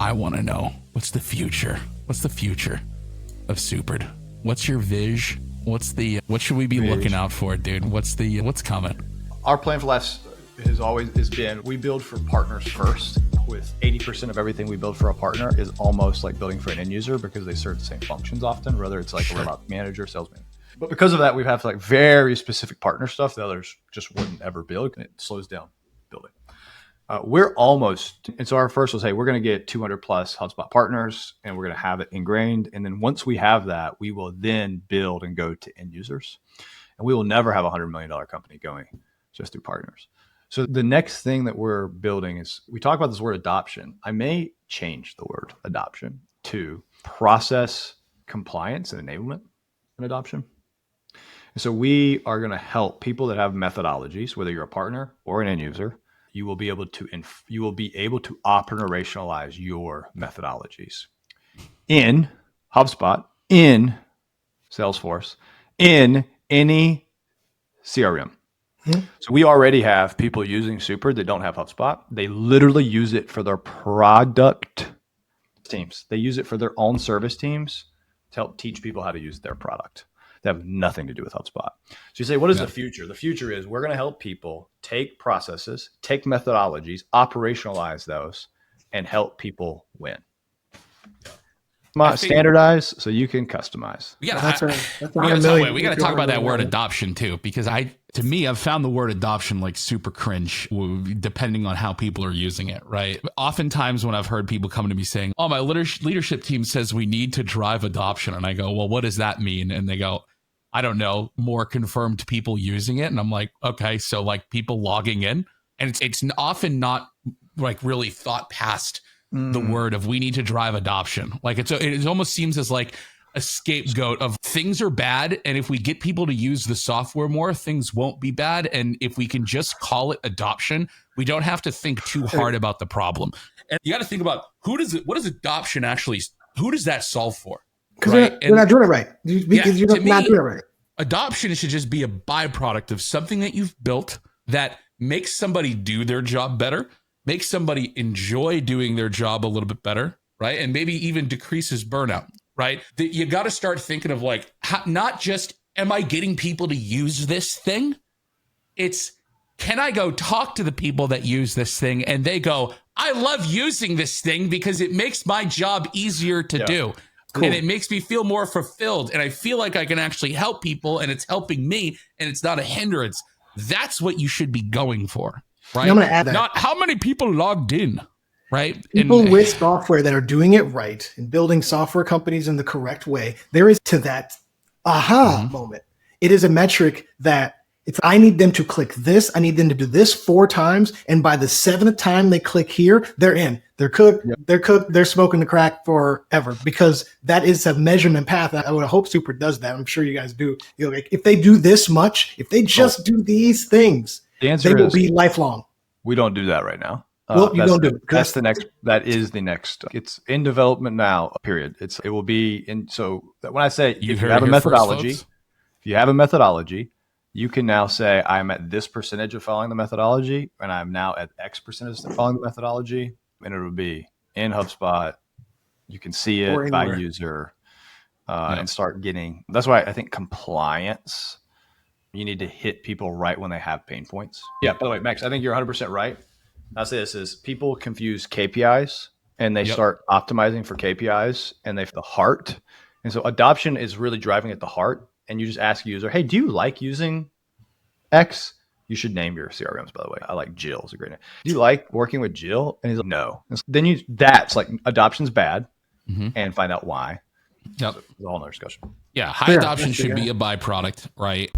I want to know, what's the future? What's the future of Supered? What's your vision? What should we be looking out for, dude? What's coming? Our plan for last has always been, we build for partners first. With 80% of everything we build for a partner is almost like building for an end user, because they serve the same functions often, whether it's like a remote manager, sales manager. But because of that, we have like very specific partner stuff that others just wouldn't ever build, and it slows down building. We're almost, and so our first was, hey, we're going to get 200 plus HubSpot partners, and we're going to have it ingrained. And then once we have that, we will then build and go to end users. And we will never have a $100 million company going just through partners. So the next thing that we're building is, we talk about this word adoption. I may change the word adoption to process compliance and enablement and adoption. And so we are going to help people that have methodologies, whether you're a partner or an end user. You will be able to operationalize your methodologies in HubSpot, in Salesforce, in any CRM. So we already have people using Super that don't have HubSpot. They literally use it for their product teams. They use it for their own service teams to help teach people how to use their product. They have nothing to do with HubSpot. So you say, what is the future? The future is, we're going to help people take processes, take methodologies, operationalize those, and help people win. Standardize so you can customize. We got to talk about that word adoption too, because to me, I've found the word adoption like super cringe, depending on how people are using it, right? Oftentimes when I've heard people come to me saying, oh, my leadership team says we need to drive adoption. And I go, well, what does that mean? And they go, I don't know, more confirmed people using it. And I'm like, okay, so like people logging in, and it's often not like really thought past the word of, we need to drive adoption. Like it almost seems as like a scapegoat of, things are bad, and if we get people to use the software more, things won't be bad. And if we can just call it adoption, we don't have to think too hard about the problem. And you got to think about, what does adoption actually, who does that solve for? Because we're not doing it right. Because you're not doing it right. Adoption should just be a byproduct of something that you've built that makes somebody do their job better, makes somebody enjoy doing their job a little bit better, right? And maybe even decreases burnout, right? You got to start thinking of like, not just, am I getting people to use this thing? It's, can I go talk to the people that use this thing and they go, I love using this thing because it makes my job easier to do. Cool. And it makes me feel more fulfilled. And I feel like I can actually help people, and it's helping me, and it's not a hindrance. That's what you should be going for, right? I'm going to add that. Not how many people logged in, right? People with software that are doing it right and building software companies in the correct way, there is to that moment. It is a metric that I need them to click this. I need them to do this 4 times. And by the 7th time they click here, they're in. They're cooked. Yep. They're cooked. They're smoking the crack forever, because that is a measurement path. I would hope Super does that. I'm sure you guys do. Like, if they do this much, if they just do these things, they will be lifelong. We don't do that right now. Well, you don't do it. That's the next. That is the next. It's in development now. Period. It will be in. So when I say, if you have a methodology, you can now say, I'm at this percentage of following the methodology, and I'm now at X percentage of following the methodology, and it will be in HubSpot. You can see it by user and start getting. That's why I think compliance, you need to hit people right when they have pain points. Yeah, by the way, Max, I think you're 100% right. I'll say this is, people confuse KPIs and they start optimizing for KPIs, and they the heart. And so adoption is really driving at the heart. And you just ask a user, hey, do you like using X? You should name your CRMs, by the way. I like Jill. It's a great name. Do you like working with Jill? And he's like, no. And so then that's like, adoption's bad, and find out why. Yep. So it's a whole nother discussion. Yeah. High adoption should be a byproduct, right?